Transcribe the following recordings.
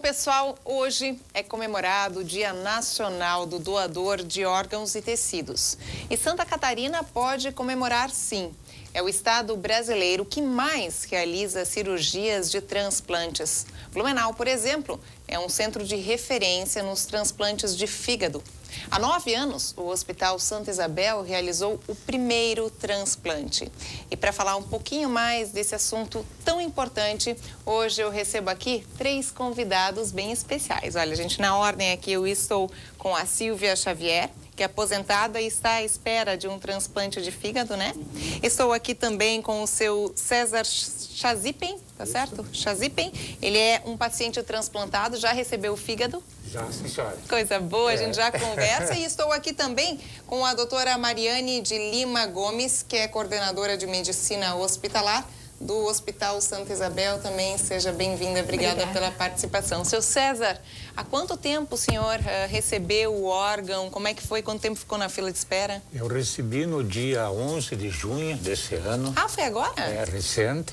pessoal, hoje é comemorado o Dia Nacional do Doador de Órgãos e Tecidos. E Santa Catarina pode comemorar sim. É o estado brasileiro que mais realiza cirurgias de transplantes. Blumenau, por exemplo, é um centro de referência nos transplantes de fígado. Há 9 anos, o Hospital Santa Isabel realizou o primeiro transplante. E para falar um pouquinho mais desse assunto tão importante, hoje eu recebo aqui 3 convidados bem especiais. Olha, gente, na ordem aqui eu estou com a Silvia Xavier, que é aposentada e está à espera de um transplante de fígado, né? Estou aqui também com o seu César Chazipen, tá certo? Chazipen, ele é um paciente transplantado, já recebeu o fígado? Já, sim, senhora. Coisa boa, a gente já conversa. E estou aqui também com a doutora Mariane de Lima Gomes, que é coordenadora de medicina hospitalar do Hospital Santa Isabel. Também seja bem-vinda, obrigada pela participação. Seu César, há quanto tempo o senhor recebeu o órgão? Como é que foi? Quanto tempo ficou na fila de espera? Eu recebi no dia 11 de junho desse ano. Ah, foi agora? É, recente.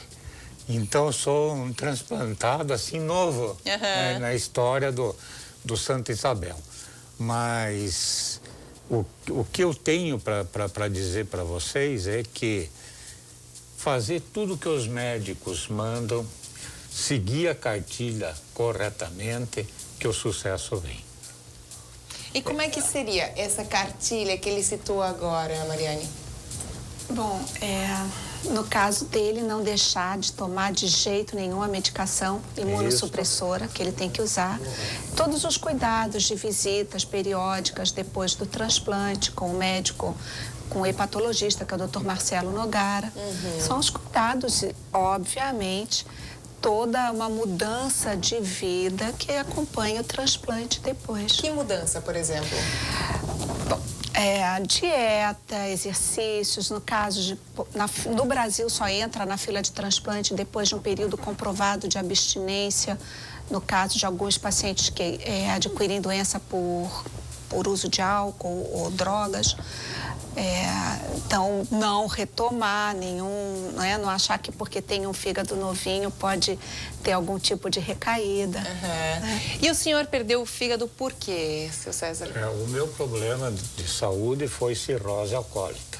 Então, eu sou um transplantado, assim, novo, né, na história do Santa Isabel. Mas o que eu tenho para dizer para vocês é que fazer tudo que os médicos mandam, seguir a cartilha corretamente, que o sucesso vem. E como é que seria essa cartilha que ele citou agora, Mariane? Bom, no caso dele, não deixar de tomar de jeito nenhum a medicação imunossupressora que ele tem que usar. Todos os cuidados de visitas periódicas depois do transplante com o médico, com o hepatologista, que é o Dr. Marcelo Nogara. São os cuidados, obviamente, toda uma mudança de vida que acompanha o transplante depois. Que mudança, por exemplo? Bom, a dieta, exercícios, no caso no Brasil só entra na fila de transplante depois de um período comprovado de abstinência, no caso de alguns pacientes que adquirem doença por uso de álcool ou drogas. Então, não retomar nenhum, né? Não achar que porque tem um fígado novinho pode ter algum tipo de recaída. Né? E o senhor perdeu o fígado por quê, seu César? O meu problema de saúde foi cirrose alcoólica.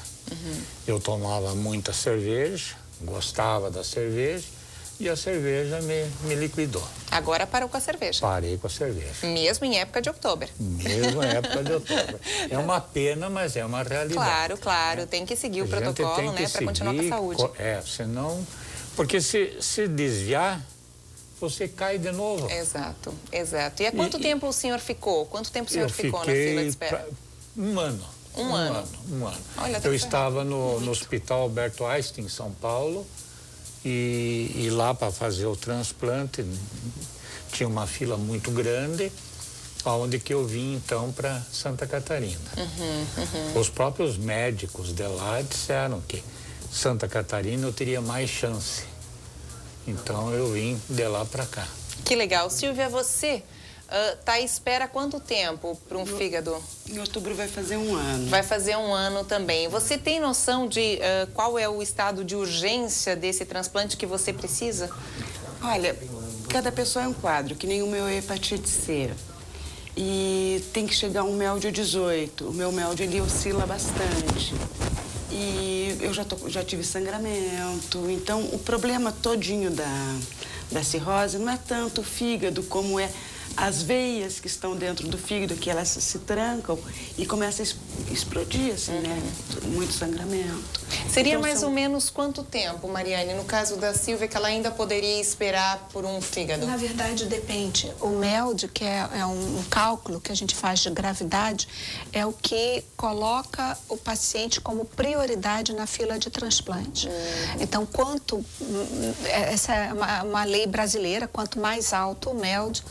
Eu tomava muita cerveja, gostava da cerveja, e a cerveja me liquidou. Agora parou com a cerveja? Parei com a cerveja. Mesmo em época de outubro? Mesmo em época de outubro. É uma pena, mas é uma realidade. Claro. Tem que seguir o protocolo, né? Para continuar com a saúde. Senão... Porque se desviar, você cai de novo. Exato. E há quanto tempo o senhor ficou? Quanto tempo o senhor ficou na fila de espera? Um ano. Um ano. Olha, eu estava no Hospital Alberto Einstein, em São Paulo, e lá para fazer o transplante tinha uma fila muito grande, onde que eu vim então para Santa Catarina. Os próprios médicos de lá disseram que Santa Catarina eu teria mais chance. Então eu vim de lá para cá. Que legal. Silvia, você está à espera quanto tempo para um fígado? Em outubro vai fazer 1 ano. Vai fazer 1 ano também. Você tem noção de qual é o estado de urgência desse transplante que você precisa? Olha, cada pessoa é um quadro, que nem o meu é hepatite C. E tem que chegar um MELD 18. O meu MELD, ele oscila bastante. E eu já tive sangramento. Então, o problema todinho da cirrose não é tanto o fígado como é as veias que estão dentro do fígado, que elas se trancam e começam a explodir, assim, né? Muito sangramento. Seria então, mais ou menos quanto tempo, Mariane, no caso da Silvia, que ela ainda poderia esperar por um fígado? Na verdade, depende. O MELD, que é um cálculo que a gente faz de gravidade, é o que coloca o paciente como prioridade na fila de transplante. Então, essa é uma lei brasileira, quanto mais alto o MELD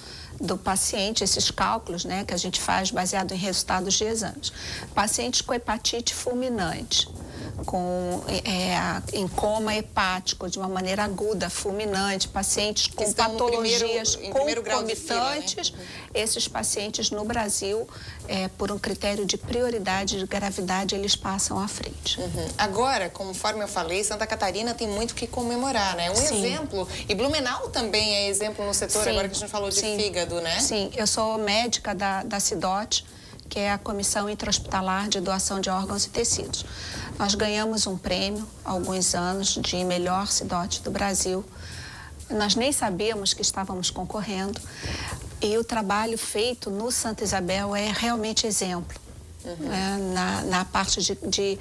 do paciente, esses cálculos, né, que a gente faz baseado em resultados de exames. Pacientes com hepatite fulminante, em coma hepático de uma maneira aguda, fulminante, pacientes com patologias concomitantes, né? Esses pacientes no Brasil, por um critério de prioridade de gravidade, eles passam à frente. Agora, conforme eu falei, Santa Catarina tem muito que comemorar, né? Exemplo, e Blumenau também é exemplo no setor, agora que a gente falou de fígado, né? Sim, eu sou médica da CIDOT, que é a Comissão Intra-Hospitalar de Doação de Órgãos e Tecidos. Nós ganhamos um prêmio há alguns anos de melhor CIDOT do Brasil. Nós nem sabíamos que estávamos concorrendo e o trabalho feito no Santa Isabel é realmente exemplo, né? Na parte de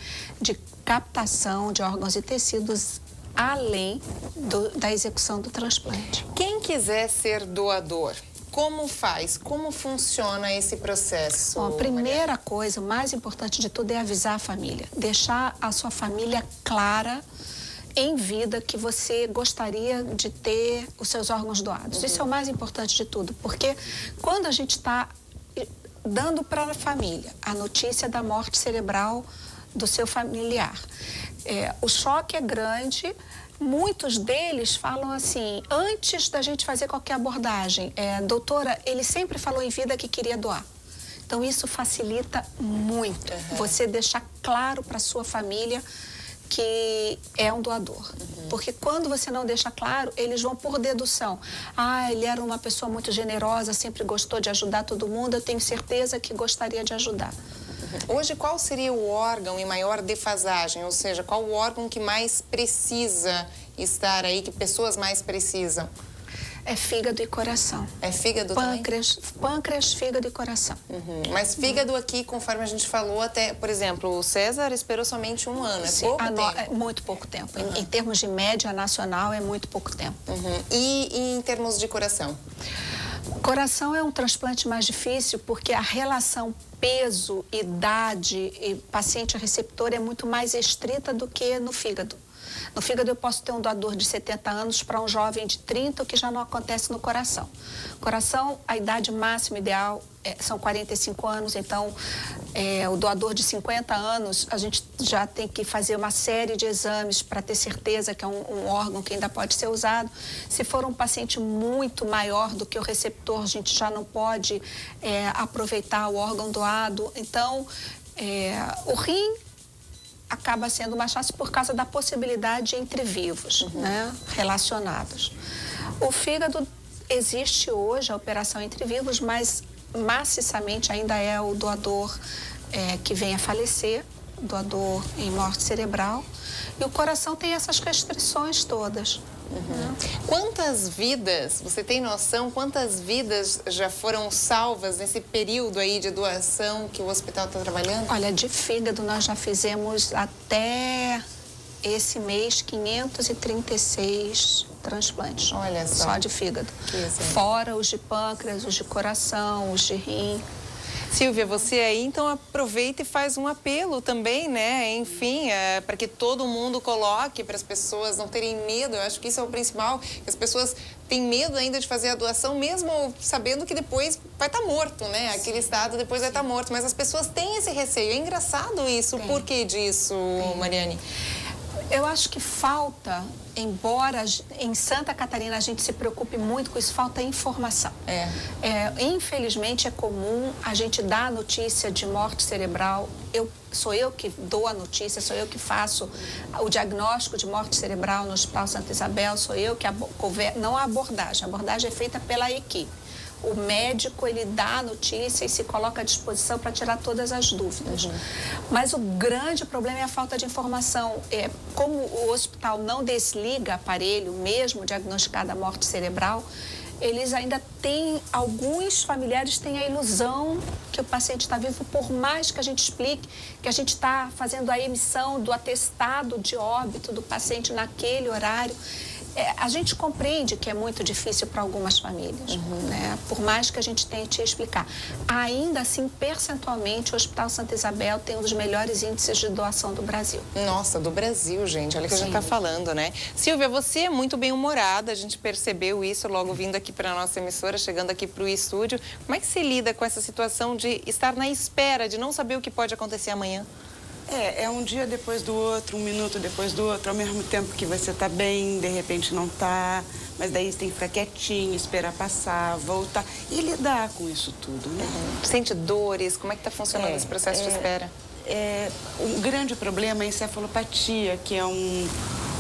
captação de órgãos e tecidos além da execução do transplante. Quem quiser ser doador, como faz? Como funciona esse processo? Bom, a primeira coisa, o mais importante de tudo é avisar a família. Deixar a sua família clara em vida que você gostaria de ter os seus órgãos doados. Isso é o mais importante de tudo, porque quando a gente está dando para a família a notícia da morte cerebral do seu familiar, o choque é grande. Muitos deles falam assim, antes da gente fazer qualquer abordagem, doutora, ele sempre falou em vida que queria doar. Então, isso facilita muito você deixar claro para a sua família que é um doador. Porque quando você não deixa claro, eles vão por dedução. Ele era uma pessoa muito generosa, sempre gostou de ajudar todo mundo, eu tenho certeza que gostaria de ajudar. Hoje, qual seria o órgão em maior defasagem? Ou seja, qual o órgão que mais precisa estar aí, que pessoas mais precisam? É fígado e coração. É fígado pâncreas, também? Pâncreas, fígado e coração. Mas fígado aqui, conforme a gente falou, até, por exemplo, o César esperou somente um ano, pouco tempo? É muito pouco tempo. Em termos de média nacional, é muito pouco tempo. E em termos de coração? Coração é um transplante mais difícil porque a relação peso, idade e paciente receptor é muito mais estrita do que no fígado. No fígado eu posso ter um doador de 70 anos para um jovem de 30, o que já não acontece no coração. Coração, a idade máxima ideal são 45 anos, então o doador de 50 anos, a gente já tem que fazer uma série de exames para ter certeza que é um órgão que ainda pode ser usado. Se for um paciente muito maior do que o receptor, a gente já não pode aproveitar o órgão doado. Então, o rim acaba sendo mais fácil por causa da possibilidade entre vivos, né, relacionados. O fígado, existe hoje a operação entre vivos, mas maciçamente ainda é o doador que vem a falecer, doador em morte cerebral, e o coração tem essas restrições todas. Quantas vidas, você tem noção, quantas vidas já foram salvas nesse período aí de doação que o hospital está trabalhando? Olha, de fígado nós já fizemos até esse mês 536 transplantes. Olha só. Só de fígado. Fora os de pâncreas, os de coração, os de rim. Silvia, você aí então aproveita e faz um apelo também, né? Enfim, para que todo mundo coloque, para as pessoas não terem medo. Eu acho que isso é o principal, que as pessoas têm medo ainda de fazer a doação, mesmo sabendo que depois vai estar morto, né? Aquele estado depois vai estar morto, mas as pessoas têm esse receio. É engraçado isso. Por que disso, Mariane? Eu acho que falta, embora em Santa Catarina a gente se preocupe muito com isso, falta informação. Infelizmente é comum a gente dar a notícia de morte cerebral. Sou eu que dou a notícia, sou eu que faço o diagnóstico de morte cerebral no Hospital Santa Isabel, sou eu que não a abordagem é feita pela equipe. O médico, ele dá a notícia e se coloca à disposição para tirar todas as dúvidas. Mas o grande problema é a falta de informação. Como o hospital não desliga aparelho, mesmo diagnosticada a morte cerebral, eles ainda têm, alguns familiares têm a ilusão que o paciente está vivo, por mais que a gente explique que a gente está fazendo a emissão do atestado de óbito do paciente naquele horário. A gente compreende que é muito difícil para algumas famílias, né? Por mais que a gente tente explicar. Ainda assim, percentualmente, o Hospital Santa Isabel tem um dos melhores índices de doação do Brasil. Nossa, do Brasil, gente. Olha o que a gente está falando, né? Silvia, você é muito bem-humorada, a gente percebeu isso logo vindo aqui para a nossa emissora, chegando aqui para o estúdio. Como é que se lida com essa situação de estar na espera, de não saber o que pode acontecer amanhã? É um dia depois do outro, um minuto depois do outro, ao mesmo tempo que você tá bem, de repente não tá, mas daí você tem que ficar quietinho, esperar passar, voltar e lidar com isso tudo, né? Sente dores? Como é que tá funcionando esse processo de espera? Um grande problema é a encefalopatia, que é um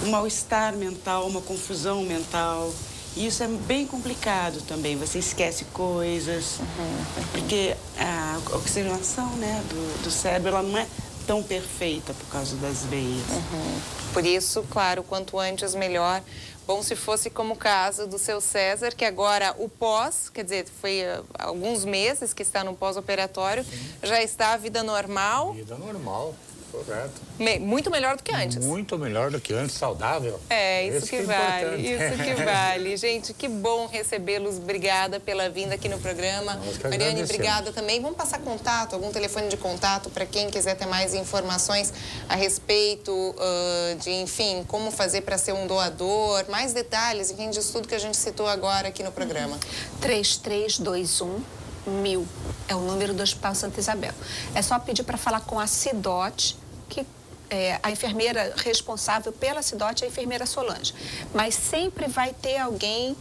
mal-estar mental, uma confusão mental. E isso é bem complicado também, você esquece coisas, porque a oxigenação, né, do cérebro, ela não é tão perfeita por causa das veias. Por isso, claro, quanto antes melhor. Bom se fosse como o caso do seu César, que agora o pós, quer dizer, foi alguns meses que está no pós-operatório, já está a vida normal. Vida normal, correto. Muito melhor do que antes. Muito melhor do que antes, saudável. Isso que vale, isso que vale. Gente, que bom recebê-los. Obrigada pela vinda aqui no programa. Mariane, obrigada também. Vamos passar contato, algum telefone de contato para quem quiser ter mais informações a respeito de, enfim, como fazer para ser um doador, mais detalhes, enfim, disso tudo que a gente citou agora aqui no programa. 3321-1000 é o número do Hospital Santa Isabel. É só pedir para falar com a Cidote, que a enfermeira responsável pela Cidote é a enfermeira Solange. Mas sempre vai ter alguém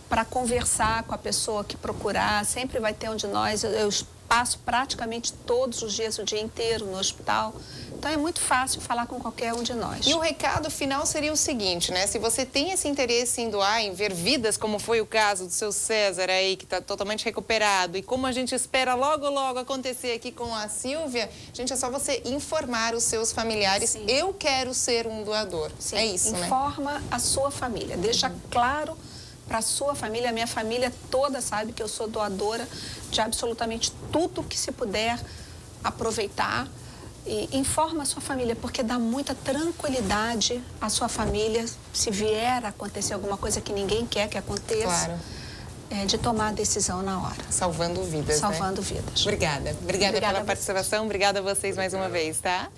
para conversar com a pessoa que procurar, sempre vai ter um de nós. Eu passo praticamente todos os dias, o dia inteiro no hospital. Então é muito fácil falar com qualquer um de nós. E o recado final seria o seguinte, né? Se você tem esse interesse em doar, em ver vidas, como foi o caso do seu César aí, que está totalmente recuperado, e como a gente espera logo, logo acontecer aqui com a Silvia, gente, é só você informar os seus familiares. Sim. Eu quero ser um doador. Sim. É isso, né? Informa a sua família, deixa claro para a sua família, a minha família toda sabe que eu sou doadora de absolutamente tudo que se puder aproveitar. E informa a sua família, porque dá muita tranquilidade à sua família se vier a acontecer alguma coisa que ninguém quer que aconteça. Claro. De tomar a decisão na hora. Salvando vidas, Salvando vidas. Obrigada pela participação, obrigada a vocês mais uma vez, tá?